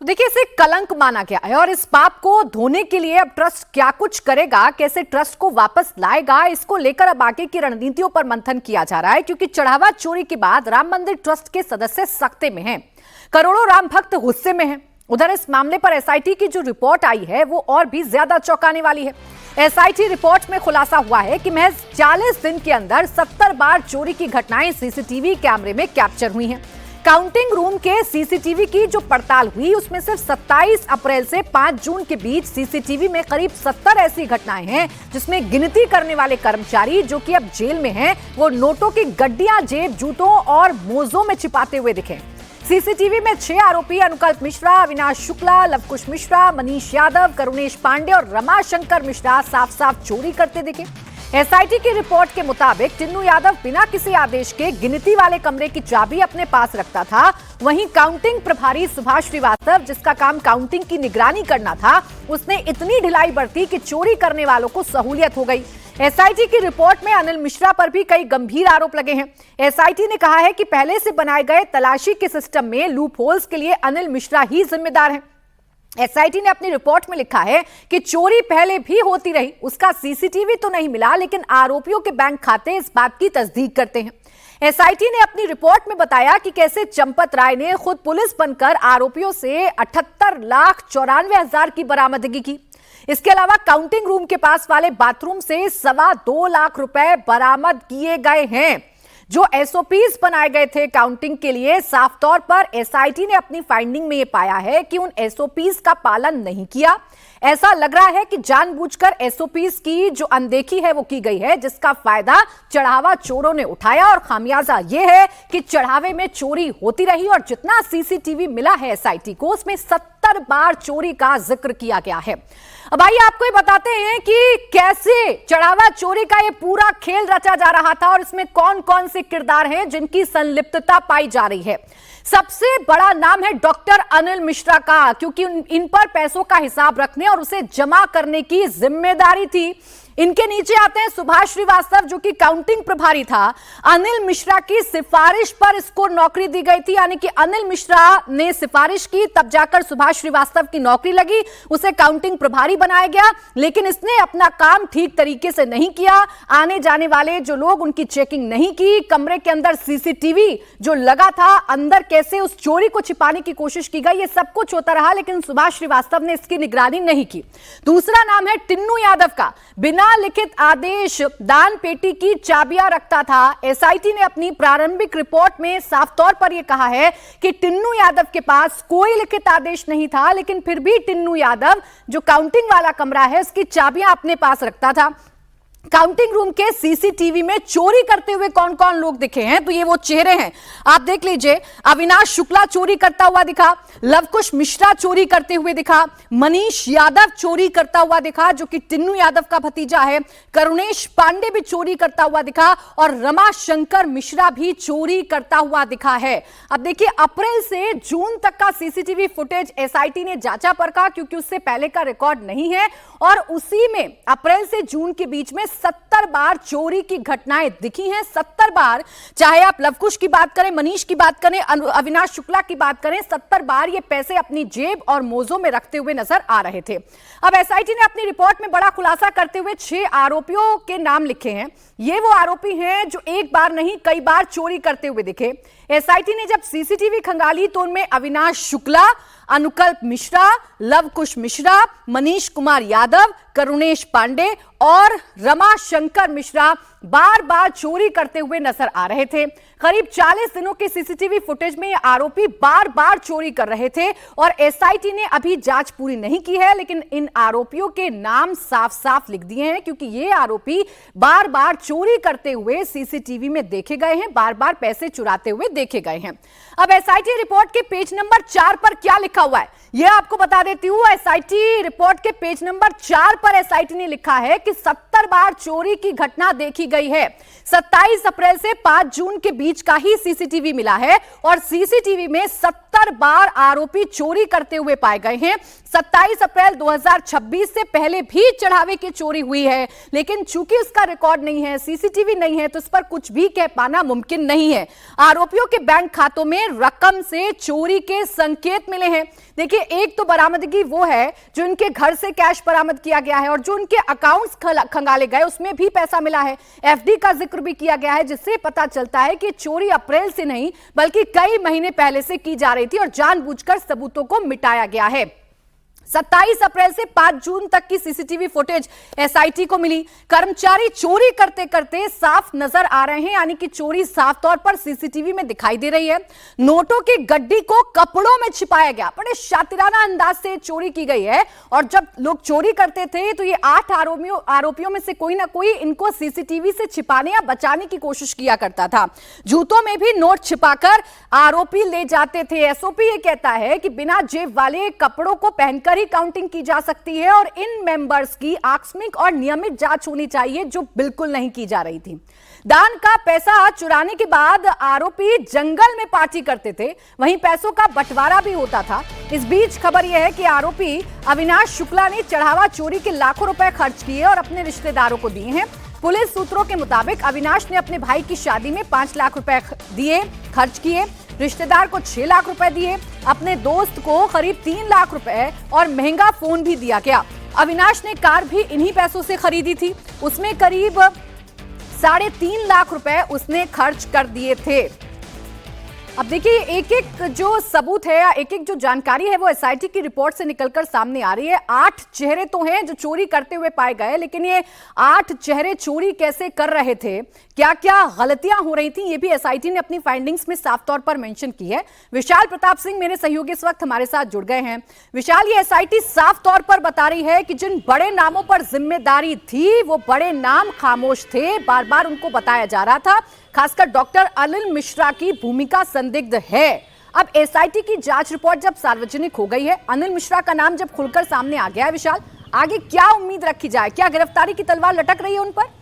तो देखिए, इसे कलंक माना गया है और इस पाप को धोने के लिए अब ट्रस्ट क्या कुछ करेगा, कैसे ट्रस्ट को वापस लाएगा, इसको लेकर अब आगे की रणनीतियों पर मंथन किया जा रहा है। क्योंकि चढ़ावा चोरी के बाद राम मंदिर ट्रस्ट के सदस्य सख्ते में हैं, करोड़ों राम भक्त गुस्से में हैं। उधर इस मामले पर एसआईटी की जो रिपोर्ट आई है वो और भी ज्यादा चौंकाने वाली है। एसआईटी रिपोर्ट में खुलासा हुआ है कि महज 40 दिन के अंदर 70 बार चोरी की घटनाएं सीसीटीवी कैमरे में कैप्चर हुई हैं। काउंटिंग रूम के सीसीटीवी की जो पड़ताल हुई उसमें सिर्फ 27 अप्रैल से 5 जून के बीच सीसीटीवी में करीब 70 ऐसी घटनाएं हैं जिसमें गिनती करने वाले कर्मचारी जो कि अब जेल में हैं, वो नोटों की गड्डियां जेब, जूतों और मोजों में छिपाते हुए दिखे। सीसीटीवी में 6 आरोपी अनुकल्प मिश्रा, अविनाश शुक्ला, लवकुश मिश्रा, मनीष यादव, करुणेश पांडे और रमाशंकर मिश्रा साफ साफ चोरी करते दिखे। एसआईटी की रिपोर्ट के मुताबिक टिन्नू यादव बिना किसी आदेश के गिनती वाले कमरे की चाबी अपने पास रखता था। वहीं काउंटिंग प्रभारी सुभाष श्रीवास्तव, जिसका काम काउंटिंग की निगरानी करना था, उसने इतनी ढिलाई बरती कि चोरी करने वालों को सहूलियत हो गई। एसआईटी की रिपोर्ट में अनिल मिश्रा पर भी कई गंभीर आरोप लगे हैं। एसआईटी ने कहा है कि पहले से बनाए गए तलाशी के सिस्टम में लूप होल्स के लिए अनिल मिश्रा ही जिम्मेदार हैं। एसआईटी ने अपनी रिपोर्ट में लिखा है कि चोरी पहले भी होती रही, उसका सीसीटीवी तो नहीं मिला, लेकिन आरोपियों के बैंक खाते इस बात की तस्दीक करते हैं। एसआईटी ने अपनी रिपोर्ट में बताया कि कैसे चंपत राय ने खुद पुलिस बनकर आरोपियों से 78,94,000 की बरामदगी की। इसके अलावा काउंटिंग रूम के पास वाले बाथरूम से 2.25 लाख रुपए बरामद किए गए हैं। जो एसओपीज बनाए गए थे काउंटिंग के लिए, साफ तौर पर एसआईटी ने अपनी फाइंडिंग में यह पाया है कि उन एसओपीज का पालन नहीं किया। ऐसा लग रहा है कि जानबूझकर एसओपीज की जो अनदेखी है वो की गई है, जिसका फायदा चढ़ावा चोरों ने उठाया। और खामियाजा यह है कि चढ़ावे में चोरी होती रही और जितना सीसीटीवी मिला है एसआईटी को, उसमें 70 बार चोरी का जिक्र किया गया है। अब आइए आपको ये बताते हैं कि कैसे चढ़ावा चोरी का ये पूरा खेल रचा जा रहा था और इसमें कौन कौन से किरदार हैं जिनकी संलिप्तता पाई जा रही है। सबसे बड़ा नाम है डॉक्टर अनिल मिश्रा का, क्योंकि इन पर पैसों का हिसाब रखने और उसे जमा करने की जिम्मेदारी थी। इनके नीचे आते हैं सुभाष श्रीवास्तव, जो कि काउंटिंग प्रभारी था। अनिल मिश्रा की सिफारिश पर इसको नौकरी दी गई थी, यानी कि अनिल मिश्रा ने सिफारिश की, तब जाकर सुभाष श्रीवास्तव की नौकरी लगी, उसे काउंटिंग प्रभारी बनाया गया। लेकिन इसने अपना काम ठीक तरीके से नहीं किया। आने जाने वाले जो लोग, उनकी चेकिंग नहीं की। कमरे के अंदर सीसीटीवी जो लगा था, अंदर कैसे उस चोरी को छिपाने की कोशिश की गई, ये सब कुछ होता रहा, लेकिन सुभाष श्रीवास्तव ने इसकी निगरानी नहीं की। दूसरा नाम है टिन्नू यादव का। बिना लिखित आदेश दान पेटी की चाबियां रखता था। एसआईटी ने अपनी प्रारंभिक रिपोर्ट में साफ तौर पर यह कहा है कि टिन्नू यादव के पास कोई लिखित आदेश नहीं था, लेकिन फिर भी टिन्नू यादव जो काउंटिंग वाला कमरा है उसकी चाबियां अपने पास रखता था। काउंटिंग रूम के सीसीटीवी में चोरी करते हुए कौन कौन लोग दिखे हैं, तो ये वो चेहरे हैं, आप देख लीजिए। अविनाश शुक्ला चोरी करता हुआ दिखा, लवकुश मिश्रा चोरी करते हुए दिखा, मनीष यादव चोरी करता हुआ दिखा, जो कि टिन्नू यादव का भतीजा है, करुणेश पांडे भी चोरी करता हुआ दिखा और रमाशंकर मिश्रा भी चोरी करता हुआ दिखा है। अब देखिए, अप्रैल से जून तक का सीसीटीवी फुटेज एसआईटी ने जांचा परखा, क्योंकि उससे पहले का रिकॉर्ड नहीं है, और उसी में अप्रैल से जून के बीच में 70 बार चोरी की घटनाएं दिखी हैं। 70 बार, चाहे आप लवकुश की बात करें, मनीष की बात करें, अविनाश शुक्ला की बात करें, 70 बार ये पैसे अपनी जेब और मोजों में रखते हुए नजर आ रहे थे। अब एसआईटी ने अपनी रिपोर्ट में बड़ा खुलासा करते हुए 6 आरोपियों के नाम लिखे हैं। ये वो आरोपी हैं जो एक बार नहीं कई बार चोरी करते हुए दिखे। एसआईटी ने जब सीसीटीवी खंगाली तो उनमें अविनाश शुक्ला, अनुकल्प मिश्रा, लवकुश मिश्रा, मनीष कुमार यादव, करुणेश पांडे और रमाशंकर मिश्रा बार बार चोरी करते हुए नजर आ रहे थे। करीब 40 दिनों के सीसीटीवी फुटेज में ये आरोपी बार बार चोरी कर रहे थे और एसआईटी ने अभी जांच पूरी नहीं की है, लेकिन इन आरोपियों के नाम साफ साफ लिख दिए हैं, क्योंकि ये आरोपी बार बार चोरी करते हुए सीसीटीवी में देखे गए हैं, बार बार पैसे चुराते हुए देखे गए हैं। अब एसआईटी रिपोर्ट के पेज नंबर 4 पर क्या लिखा हुआ है यह आपको बता देती हूं। एसआईटी रिपोर्ट के पेज नंबर 4 पर एसआईटी ने लिखा है कि 70 बार चोरी की घटना देखी गई है। 27 अप्रैल से 5 जून के बीच का ही सीसीटीवी मिला है और सीसीटीवी में 70 70 बार आरोपी चोरी करते हुए पाए गए हैं। 27 अप्रैल 2026 से पहले भी चढ़ावे की चोरी हुई है, लेकिन चूंकि उसका रिकॉर्ड नहीं है, सीसीटीवी नहीं है, तो उस पर कुछ भी कह पाना मुमकिन नहीं है। आरोपियों के बैंक खातों में रकम से चोरी के संकेत मिले हैं। देखिए, एक तो बरामदगी वो है जो इनके घर से कैश बरामद किया गया है और जो उनके अकाउंट्स खंगाले गए उसमें भी पैसा मिला है। एफडी का जिक्र भी किया गया है, जिससे पता चलता है कि चोरी अप्रैल से नहीं बल्कि कई महीने पहले से की जा रही थी और जानबूझकर सबूतों को मिटाया गया है। 27 अप्रैल से 5 जून तक की सीसीटीवी फुटेज एसआईटी को मिली। कर्मचारी चोरी करते करते साफ नजर आ रहे हैं, यानी कि चोरी साफ तौर पर सीसीटीवी में दिखाई दे रही है। नोटों की गड्डी को कपड़ों में छिपाया गया, बड़े शातिराना अंदाज से चोरी की गई है। और जब लोग चोरी करते थे तो ये 8 आरोपियों में से कोई ना कोई इनको सीसीटीवी से छिपाने या बचाने की कोशिश किया करता था। जूतों में भी नोट छिपाकर आरोपी ले जाते थे। एसओपी ये कहता है कि बिना जेब वाले कपड़ों को पहनकर ही काउंटिंग की जा सकती है और इन मेंबर्स की आकस्मिक और नियमित जांच होनी चाहिए, जो बिल्कुल नहीं की जा रही थी। दान का पैसा चुराने के बाद आरोपी जंगल में पार्टी करते थे, वहीं पैसों का बंटवारा भी होता था। इस बीच खबर यह है कि आरोपी अविनाश शुक्ला ने चढ़ावा चोरी के लाखों रुपए खर्च किए और अपने रिश्तेदारों को दिए हैं। पुलिस सूत्रों के मुताबिक अविनाश ने अपने भाई की शादी में 5 लाख रुपए खर्च किए, रिश्तेदार को 6 लाख रुपए दिए, अपने दोस्त को करीब 3 लाख रुपए और महंगा फोन भी दिया गया। अविनाश ने कार भी इन्हीं पैसों से खरीदी थी, उसमें करीब 3.5 लाख रुपए उसने खर्च कर दिए थे। अब देखिए, एक एक जो सबूत है या एक एक जो जानकारी है वो एसआईटी की रिपोर्ट से निकलकर सामने आ रही है। 8 चेहरे तो हैं जो चोरी करते हुए पाए गए, लेकिन ये 8 चेहरे चोरी कैसे कर रहे थे, क्या क्या गलतियां हो रही थी, ये भी एसआईटी ने अपनी फाइंडिंग्स में साफ तौर पर मेंशन की है। विशाल प्रताप सिंह मेरे सहयोगी इस वक्त हमारे साथ जुड़ गए हैं। विशाल, ये एसआईटी साफ तौर पर बता रही है कि जिन बड़े नामों पर जिम्मेदारी थी वो बड़े नाम खामोश थे, बार बार उनको बताया जा रहा था। खासकर डॉक्टर अनिल मिश्रा की भूमिका संदिग्ध है। अब एसआईटी की जांच रिपोर्ट जब सार्वजनिक हो गई है, अनिल मिश्रा का नाम जब खुलकर सामने आ गया है, विशाल, आगे क्या उम्मीद रखी जाए? क्या गिरफ्तारी की तलवार लटक रही है उन पर?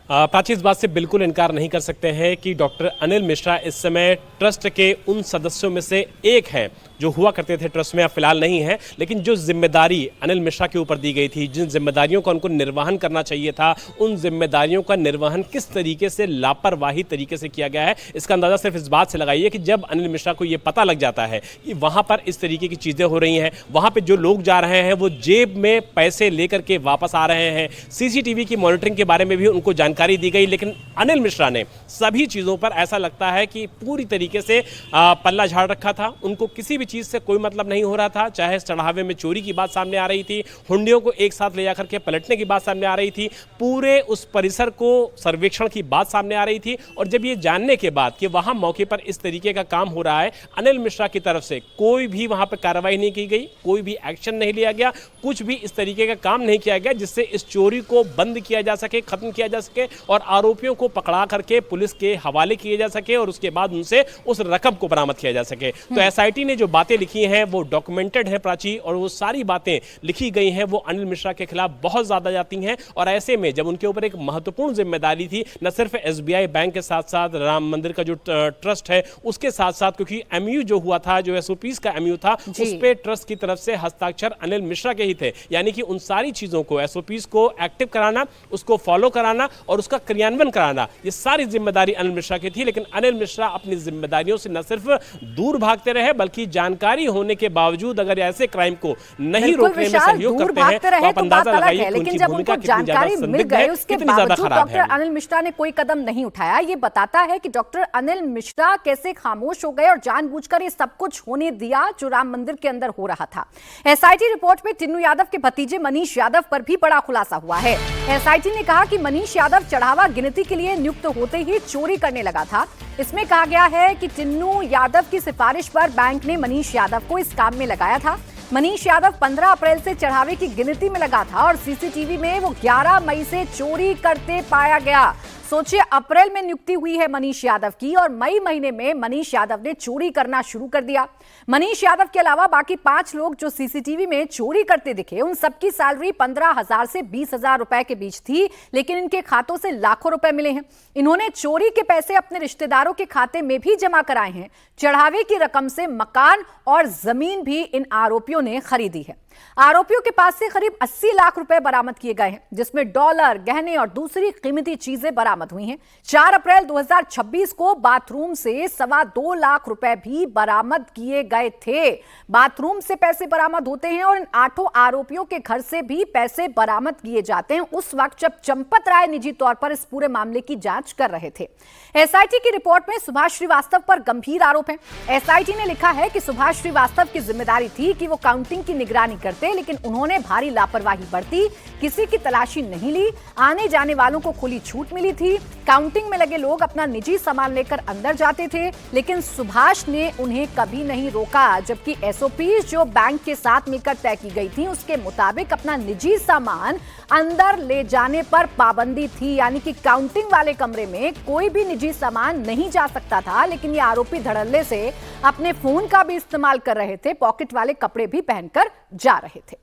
प्राची, इस बात से बिल्कुल इनकार नहीं कर सकते हैं कि डॉक्टर अनिल मिश्रा इस समय ट्रस्ट के उन सदस्यों में से एक हैं जो हुआ करते थे ट्रस्ट में, अब फिलहाल नहीं है। लेकिन जो जिम्मेदारी अनिल मिश्रा के ऊपर दी गई थी, जिन जिम्मेदारियों का उनको निर्वहन करना चाहिए था, उन जिम्मेदारियों का निर्वहन किस तरीके से लापरवाही तरीके से किया गया है, इसका अंदाजा सिर्फ इस बात से लगाइए कि जब अनिल मिश्रा को यह पता लग जाता है कि वहां पर इस तरीके की चीजें हो रही हैं, वहां पर जो लोग जा रहे हैं वो जेब में पैसे लेकर के वापस आ रहे हैं, सीसीटीवी की मॉनिटरिंग के बारे में भी उनको जानकारी दी गई, लेकिन अनिल मिश्रा ने सभी चीजों पर ऐसा लगता है कि पूरी तरीके से पल्ला झाड़ रखा था। उनको किसी भी चीज से कोई मतलब नहीं हो रहा था, चाहे चढ़ावे में चोरी की बात सामने आ रही थी, हुंडियों को एक साथ ले जाकर के पलटने की बात सामने आ रही थी, पूरे उस परिसर को सर्वेक्षण की बात सामने आ रही थी। और जब ये जानने के बाद कि वहां मौके पर इस तरीके का काम हो रहा है, अनिल मिश्रा की तरफ से कोई भी वहां पर कार्रवाई नहीं की गई, कोई भी एक्शन नहीं लिया गया, कुछ भी इस तरीके का काम नहीं किया गया जिससे इस चोरी को बंद किया जा सके, खत्म किया जा सके और आरोपियों को पकड़ा करके पुलिस के हवाले किए जा सके और उसके बाद उनसे उस रकम को बरामद किया जा सके। तो एसआईटी ने जो बातें लिखी हैं वो डॉक्यूमेंटेड है प्राची, और वो सारी बातें लिखी गई हैं वो अनिल मिश्रा के खिलाफ बहुत ज्यादा जाती हैं। और ऐसे में जब उनके ऊपर एक महत्वपूर्ण जिम्मेदारी थी, न सिर्फ एसबीआई बैंक के साथ साथ राम मंदिर का जो ट्रस्ट है उसके साथ साथ, क्योंकि एमयू जो हुआ था, जो एसओपीज का एमयू था, उस पे ट्रस्ट की तरफ से हस्ताक्षर अनिल मिश्रा के ही थे। यानी कि उन सारी चीजों को, एसओपीज को एक्टिव कराना, उसको फॉलो कराना और उसका क्रियान्वयन कराना, ये सारी जिम्मेदारी अनिल मिश्रा की थी। लेकिन अनिल मिश्रा अपनी जिम्मेदारियों से न सिर्फ दूर भागते रहे बल्कि जानकारी होने के बावजूद अगर ऐसे क्राइम को नहीं रोकने में सहयोग करते हैं तो आप अंदाजा लगाइए कि उनकी भूमिका कितनी ज्यादा संदिग्ध है, कितनी ज्यादा खराब है। डॉक्टर अनिल मिश्रा ने कोई कदम नहीं उठाया, ये बताता है कि डॉक्टर अनिल मिश्रा कैसे खामोश हो गए और जानबूझकर ये सब कुछ होने दिया जो राम मंदिर के अंदर हो रहा था। एसआईटी रिपोर्ट में टिन्नू यादव के भतीजे मनीष यादव पर भी बड़ा खुलासा हुआ है। एसआईटी ने कहा कि मनीष यादव चढ़ावा गिनती के लिए नियुक्त होते ही चोरी करने लगा था। इसमें कहा गया है कि टिन्नू यादव की सिफारिश पर बैंक ने मनीष यादव को इस काम में लगाया था। मनीष यादव 15 अप्रैल से चढ़ावे की गिनती में लगा था और सीसीटीवी में वो 11 मई से चोरी करते पाया गया। सोचिए, अप्रैल में नियुक्ति हुई है मनीष यादव की और मई महीने में मनीष यादव ने चोरी करना शुरू कर दिया। मनीष यादव के अलावा बाकी 5 लोग जो सीसीटीवी में चोरी करते दिखे, उन सबकी सैलरी 15,000 से 20,000 रुपए के बीच थी, लेकिन इनके खातों से लाखों रुपए मिले हैं। इन्होंने चोरी के पैसे अपने रिश्तेदारों के खाते में भी जमा कराए हैं। चढ़ावे की रकम से मकान और जमीन भी इन आरोपियों ने खरीदी है। आरोपियों के पास से करीब 80 लाख रुपए बरामद किए गए हैं, जिसमें डॉलर, गहने और दूसरी कीमती चीजें बरामद हुई हैं। 4 अप्रैल 2026 को बाथरूम से 2.25 लाख रुपए भी बरामद किए गए थे। बाथरूम से पैसे बरामद होते हैं और इन 8 आरोपियों के घर से भी पैसे बरामद किए जाते हैं उस वक्त जब चंपत राय निजी तौर पर इस पूरे मामले की जांच कर रहे थे। एसआईटी की रिपोर्ट में सुभाष श्रीवास्तव पर गंभीर आरोप हैं। एसआईटी ने लिखा है कि सुभाष श्रीवास्तव की जिम्मेदारी थी कि वो काउंटिंग की निगरानी करते, लेकिन उन्होंने भारी लापरवाही बरती, किसी की तलाशी नहीं ली, आने जाने वालों को खुली छूट मिली थी। काउंटिंग में लगे लोग अपना निजी सामान लेकर अंदर जाते थे, लेकिन सुभाष ने उन्हें कभी नहीं रोका, जबकि एसओपी जो बैंक के साथ मिलकर तय की गई थी उसके मुताबिक अपना निजी सामान अंदर ले जाने पर पाबंदी थी, यानी कि काउंटिंग वाले कमरे में कोई भी निजी सामान नहीं जा सकता था। लेकिन ये आरोपी धड़ल्ले से अपने फोन का भी इस्तेमाल कर रहे थे, पॉकेट वाले कपड़े भी पहनकर जा रहे थे।